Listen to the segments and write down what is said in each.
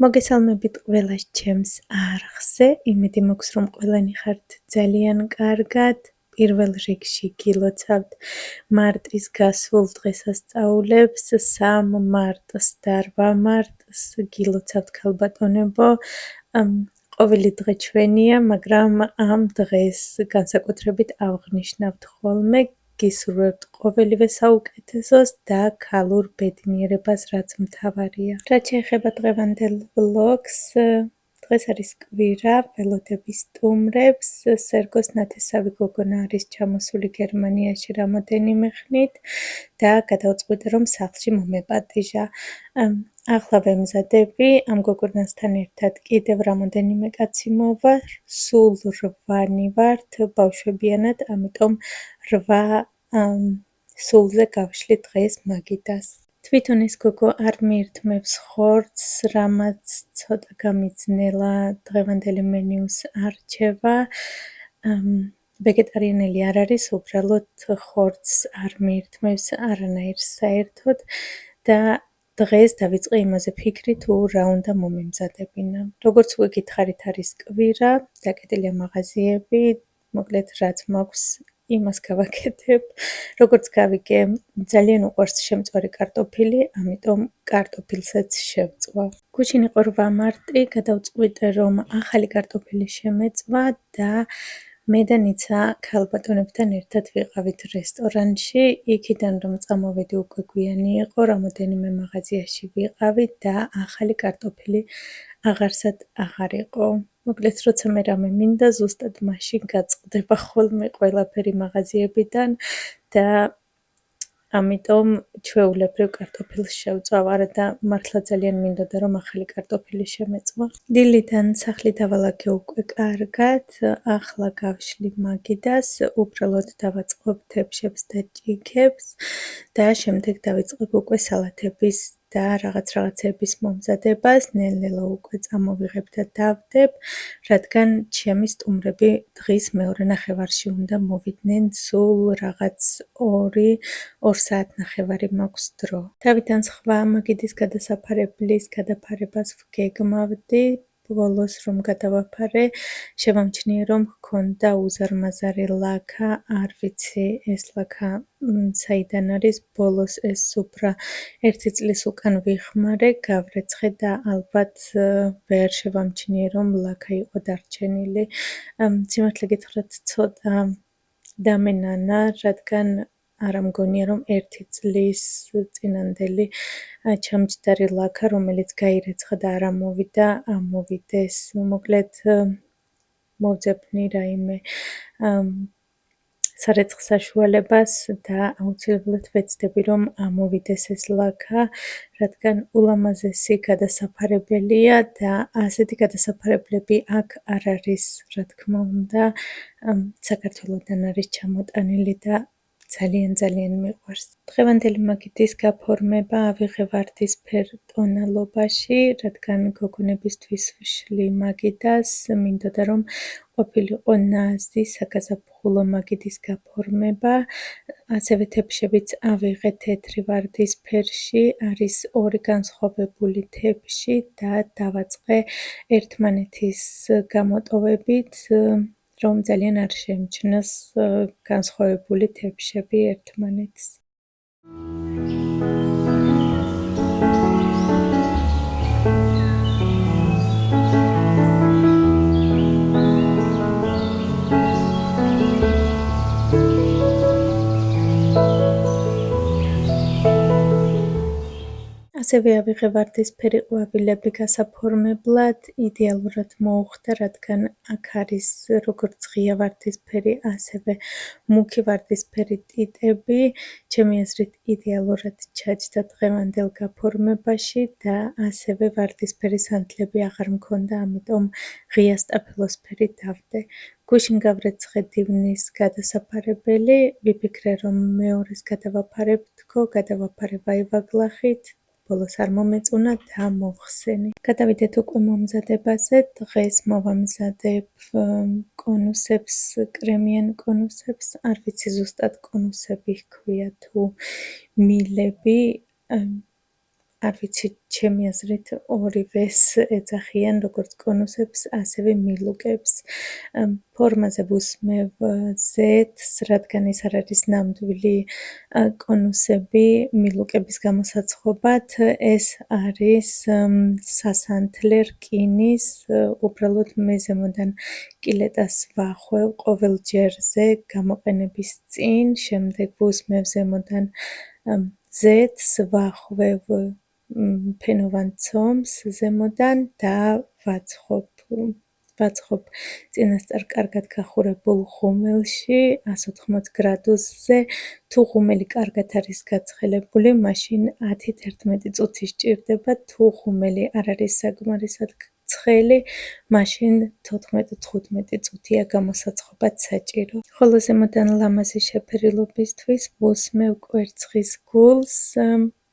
მოგესალმებით ყველას ჩემს არხზე, იმედი მაქვს რომ ყველანი ხართ ძალიან კარგად. პირველ რიგში გილოცავთ მარტის გასულ დღესასწაულებს, 3 მარტს და 8 მარტს გილოცავთ ქალბატონებო. ყოველი დღე ჩვენია, მაგრამ ამ დღეს განსაკუთრებით ავღნიშნავთ ხოლმე. გისურვებთ ყოველივე საუკეთესოს და ქალურ ბედნიერებას, რაც მთავარია. რაც შეეხება დღევანდელ ვლოგს, დღეს არის კვირა, ველოდები სტუმრებს, სერგოს ნათესავი გოგონა არის ჩამოსული გერმანიაში რამოდენიმე ხნით და გადავწყვიტე რომ სახლში მომეპატიჟა. ახლა ვემზადები ამ გოგონასთან ერთად კიდევ რამოდენიმე კაცი მოვა, სულ 8 ვართ ბავშვებიანად, ამიტომ 8 სულზე გავშლით დღეს მაგიდას. თვითონ ეს გოგო არ მიირთმევს ხორცს, რამაც ცოტა გამიძნელა დღევანდელი მენიუს არჩევა. ვეგეტარიანელი არ არის, უბრალოდ ხორცს არ მიირთმევს არანაირ საერთოდ და დღეს დავიწყე იმაზე ფიქრი თუ რა უნდა მომემზადებინა. როგორც უკვე გითხარით, არის კვირა, დაკეტილია მაღაზიები, მოკლედ რაც მაქვს იმას გავაკეთებ. როგორც გავიგე, ძალიან უყვარს შემწვარი კარტოფილი, ამიტომ კარტოფილსაც შევწვა. გუშინ იყო 8 მარტი, გადავწყვიტე რომ ახალი კარტოფილი შემეწვა და მე და ნიცა ქალბატონებთან ერთად ვიყავით რესტორანში. იქიდან რომ წამოვედი უკვე გვიანი იყო, რამოდენიმე მაღაზიაში ვიყავით და ახალი კარტოფილი აღარსად აღარ იყო. მოკლედ, როცა მე რამე მინდა, ზუსტად მაშინ გაწყდება ხოლმე ყველაფერი მაღაზიებიდან და ამიტომ ჩვეულებრივ კარტოფილს შევწვავ, არადა მართლა ძალიან მინდოდა რომ ახალი კარტოფილი შემეწვა. დილიდან სახლი დავალაგე უკვე კარგად, ახლა გავშლი მაგიდას, უბრალოდ დავაწყობ თებშებს და ჭიქებს და შემდეგ დავიწყებ უკვე სალათების და რაღაცების მომზადებას. ნელ-ნელა უკვე წამოვიღებ და დავდებ, რადგან ჩემი სტუმრები დღის მეორე ნახევარში უნდა მოვიდნენ, სულ რაღაც 2 საათნახევარი მაქვს დრო. თავიდან სხვა მაგიდის გადასაფარებლის გადაფარებას ვგეგმავდი, ბოლოს რომ გადავაფარე, შევამჩნიე რომ ჰქონდა უზარმაზარი ლაქა, არ ვიცი ეს ლაქა საიდან არის, ბოლოს ეს სუფრა 1 წლის უკან ვიხმარე, გავრეცხე და ალბათ ვერ შევამჩნიე რომ ლაქა იყო დარჩენილი. სიმართლე გითხრათ, ცოტა დამენანა, რადგან არა მგონია რომ 1 წლის წინანდელი ჩამჯდარი ლაქა, რომელიც გაირეცხა და არ ამოვიდა, ამოვიდეს. მოკლედ მოვძებნი რაიმე სარეცხ საშუალებას და აუცილებლად ვეცდები რომ ამოვიდეს ეს ლაქა, რადგან ულამაზესი გადასაფარებელია და ასეთი გადასაფარებლები აქ არ არის, რა თქმა უნდა, საქართველოდან არის ჩამოტანილი და ძალიან მიყვარს. დღევანდელი მაგიდის გაფორმება ავიღე ვარდისფერ ტონალობაში, რადგან გოგონებისთვის ვშლი მაგიდას, მინდოდა რომ ყოფილიყო ნაზი საგაზაფხულო მაგიდის გაფორმება. ასევე თებშებიც ავიღე თეთრი ვარდისფერში, არის 2 განსხვავებული თებში და დავაწყე ერთმანეთის გამოტოვებით, რომ ძალიან არ შეემჩნოს განსხვავებული თებშები ერთმანეთს. ასევე ავიღე ვარდისფერი ყვავილები გასაფორმებლად, იდეალურად მოუხდა, რადგან აქ არის როგორც ღია ვარდისფერი, ასევე მუქი ვარდისფერი ტიტები, ჩემი აზრით იდეალურად ჩაჯდა დღევანდელ გაფორმებაში და ასევე ვარდისფერი სანთლები აღარ მქონდა, ამიტომ ღია სტაფილოსფერი დავდე. გუშინ გავრეცხე დივნის გადასაფარებელი, ვიფიქრე რომ მეორეს გადავაფარებ თქო, გადავაფარე ვაივაგლახით, ბოლოს არ მომეწონა და მოვხსენი. გადავიდეთ უკვე მომზადებაზე, დღეს მოვამზადებ კონუსებს, კრემიან კონუსებს, არ ვიცი ზუსტად კონუსები ჰქვია თუ მილები, არ ვიცი, ჩემი აზრით ორივეს ეძახიან როგორც კონუსებს, ასევე მილუკებს. ფორმაზე ვუსმევ Z-ს, რადგან ეს არ არის ნამდვილი კონუსები მილუკების გამოსაცხობად. ეს არის სასანთლე რკინის, უბრალოდ მე ზემოდან კილეტას ვახვევ ყოველ ჯერზე გამოყენების წინ, შემდეგ ვუსმევ ზემოდან Z-ს, ვახვევ ფენოვან ცომს ზემოდან და ვაწყობ წინასწარ კარგად გახურებულ ღუმელში 180 გრადუსზე. თუ ღუმელი კარგად არის გაცხელებული, მაშინ 10-11 წუთი სჭირდება. თუ ღუმელი არ არის საკმარისად ცხელი, მაშინ 14-15 წუთია გამოსაცხობად საჭირო. ხოლო ზემოდან ლამაზი შეფერილობისთვის ვუსმევ კვერცხის გულს.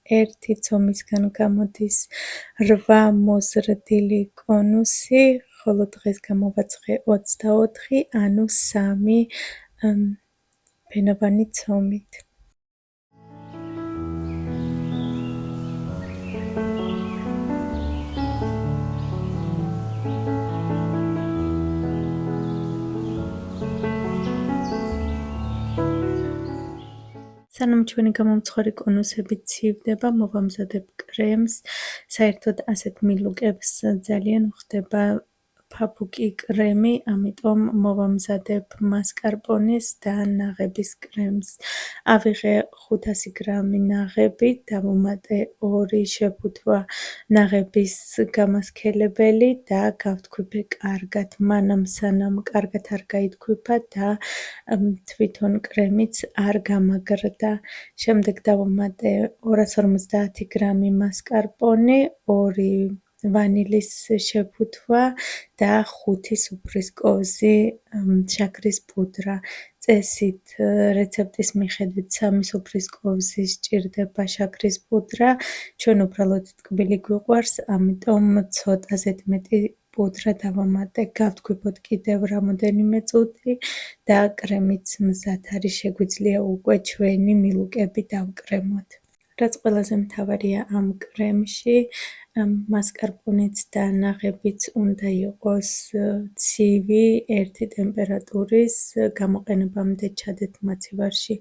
ერთი ცომისგან გამოდის 8 მოზრდილი კონუსი, ხოლო დღეს გამოვაცხე 24, ანუ 3 ფენოვანი ცომით. სანამ ჩვენი გამომცხვარი კონუსები ცივდება, მოვამზადებ კრემს. საერთოდ ასეთ მილუკებს ძალიან ვხდება ფაფუკი კრემი, ამიტომ მოვამზადებ მასკარპონეს და ნაღების კრემს. ავიღე 500 გრამი ნაღები, დავუმატე 2 შეფუთვა ნაღების გამასქელებელი და გავთქვიფე კარგად. მანამ სანამ კარგად არ გაითქვიფა და თვითონ კრემიც არ გამაგრდა. შემდეგ დავუმატე 250 გრამი მასკარპონე, 2 ვანილის შეფუთვა და 5 სუფრის კოვზი შაქრის პუდრა. წესით რეცეპტის მიხედვით 3 სუფრის კოვზი სჭირდება შაქრის პუდრა. ჩვენ უბრალოდ ტკბილი გვიყვარს, ამიტომ ცოტაზედ მეტი პუდრა დავამატე. გავთქვიფოთ კიდევ რამოდენიმე წუთი და კრემიც მზად არის, შეგვიძლია უკვე ჩვენი მილუკები დავკრემოთ. რაც ყველაზე მთავარია ამ კრემში, მასკარპონეც და ნაღებიც უნდა იყოს ცივი, ერთი ტემპერატურის, გამოყენებამდე ჩადეთ მაცივარში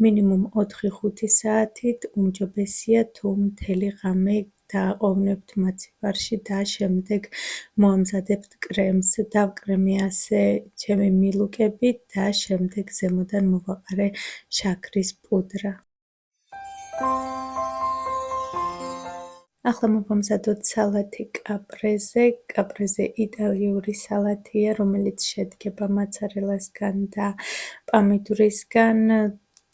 მინიმუმ 4-5 საათით, უმჯობესია თუ მთელი ღამე დააყოვნებთ მაცივარში და შემდეგ მოამზადებთ კრემს. დავკრემე ასე ჩემი მილუკები და შემდეგ ზემოდან მოვაყარე შაქრის პუდრა. ახლა მოვამზადოთ სალათი კაპრეზე. კაპრეზე იტალიური სალათია, რომელიც შედგება მოცარელასგან და პამიდურისგან.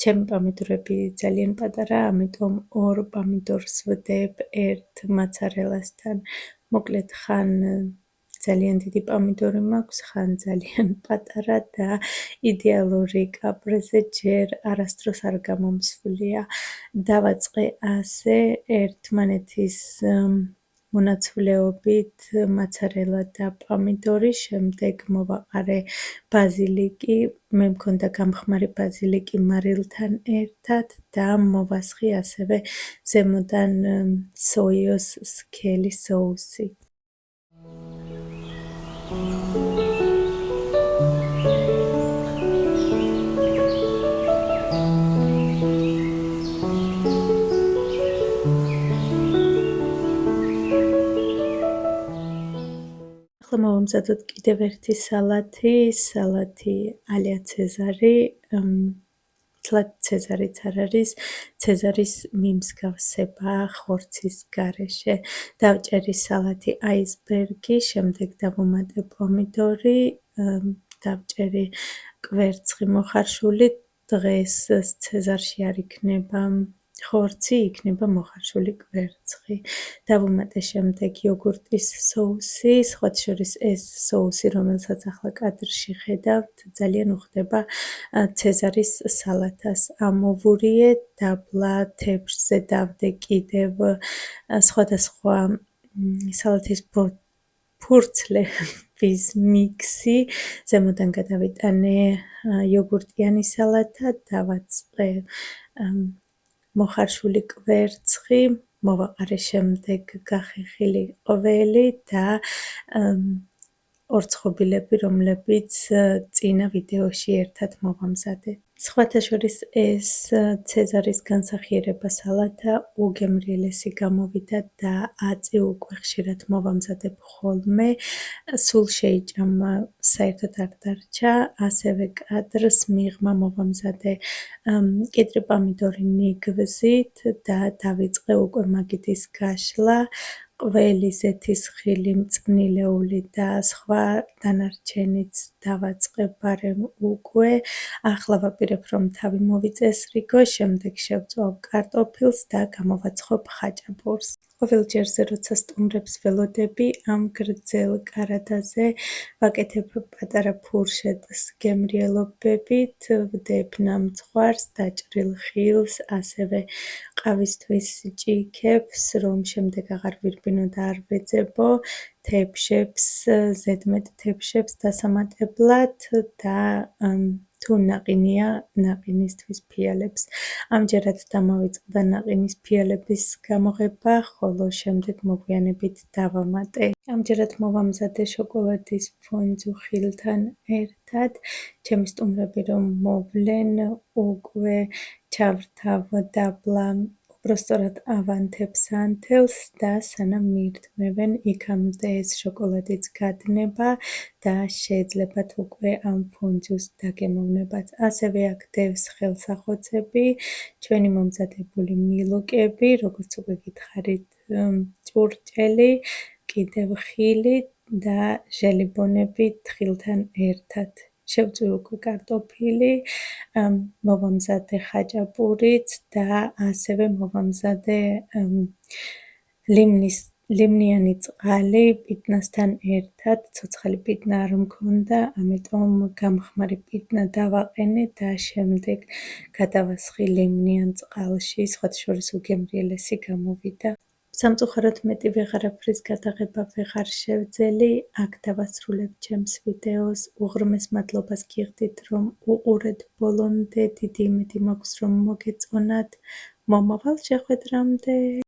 ჩემი პამიდურები ძალიან პატარა, ამიტომ 2 პამიდორს ვდებ ერთ მოცარელასთან. მოკლედ ხან ძალიან დიდი პამიდორი მაქვს, ხან ძალიან პატარა და იდეალური კაპრეზე ჯერ არასდროს არ გამომსვლია. დავაწყე ასე ერთმანეთის მონაცვლეობით მოცარელა და პამიდორი, შემდეგ მოვაყარე ბაზილიკი, მე მქონდა გამხმარი ბაზილიკი მარილთან ერთად და მოვასხი ასევე ზემოდან სოიოს სქელი სოუსი. ახლა მოვამზადოთ კიდევ ერთი სალათი ალია ცეზარი. თლად ცეზარიც არ არის, ცეზარის მიმსგავსება ხორცის გარეშე. დავჭერი სალათი აისბერგი, შემდეგ დავუმატე პომიდორი, დავჭერი კვერცხი მოხარშული. დღეს ცეზარში არ იქნება ხორცი, იქნება მოხარშული კვერცხი. დავუმატე შემდეგ იოგურტის სოუსი, სხვათა შორის ეს სოუსი, რომელსაც ახლა კადრში ხედავთ, ძალიან უხდება ცეზარის სალათას. ამოვურიე, დაბლა თეფშზე დავდე კიდევ სხვადასხვა სალათის ფურცლების მიქსი, ზემოდან გადავიტანე იოგურტიანი სალათა, დავაწყე მოხარშული კვერცხი, მოვაყარე შემდეგ გახეხილი ყველი და ორცხობილები, რომლებიც წინა ვიდეოში ერთად მოვამზადე. სხვათა შორის ეს ცეზარის განსახიერება სალადა უგემრიელესი გამოვიდა და აწი უკვე ხშირად მოვამზადებ ხოლმე. სულ შეიჭამა, საერთოდ არ დარჩა, ასევე კადრს მიღმა მოვამზადე კიდრი პომიდორი ნიგვზით და დავიწყე უკვე მაგიდის გაშლა. ყველი, ზეთის ხილი, მწნილეული და სხვა დანარჩენიც დავაწყებ ბარემ უკვე. ახლა ვაპირებ რომ თავი მოვიწესრიგო, შემდეგ შევწვავ კარტოფილს და გამოვაცხობ ხაჭაპურს. ყოველ ჯერზე როცა სტუმრებს ველოდები, ამ გრძელ კარადაზე ვაკეთებ პატარა ფურშეტს გემრიელობებით, ვდებ ნამცხვარს, დაჭრილ ხილს, ასევე ყავისთვის ჭიქებს, რომ შემდეგ აღარ ვირბინო და არ ვეძებო, თებშებს, ზედმეტ თებშებს დასამატებლად და თუ ნაყინია, ნაყინისთვის ფიალებს. ამჯერად დამავიწყდა ნაყინის ფიალების გამოღება, ხოლო შემდეგ მოგვიანებით დავამატე. ამჯერად მოვამზადე შოკოლადის ფონძუ ხილთან ერთად. ჩემი სტუმრები რომ მოვლენ, უკვე ჩავრთავ დაბლა, უბრალოდ ავანთებ სანთელს და სანამ მიირთმევენ, იქამდე ეს შოკოლადიც გადნება და შეეძლებათ უკვე ამ ფონძუს დაგემოვნებაც. ასევე აქ დევს ხელსახოცები, ჩვენი მომზადებული მილუკები, როგორც უკვე გითხარით, ჭურჭელი, კიდევ ხილი და ჟელიბონები თხილთან ერთად. შევწვი უკვე კარტოფილი, მოვამზადე ხაჭაპურიც და ასევე მოვამზადე ლიმნიანი წყალი პიტნასთან ერთად. ცოცხალი პიტნა არ მქონდა, ამიტომ გამხმარი პიტნა დავაყენე და შემდეგ გადავასხი ლიმნიან წყალში, სხვათა შორის უგემრიელესი გამოვიდა. სამწუხაროდ მეტი ვეღარაფრის გადაღება ვეღარ შევძელი, აქ დავასრულებ ჩემს ვიდეოს. უღრმეს მადლობას გიხდით, რომ უყურეთ ბოლომდე, დიდი იმედი მაქვს, რომ მოგეწონათ. მომავალ შეხვედრამდე!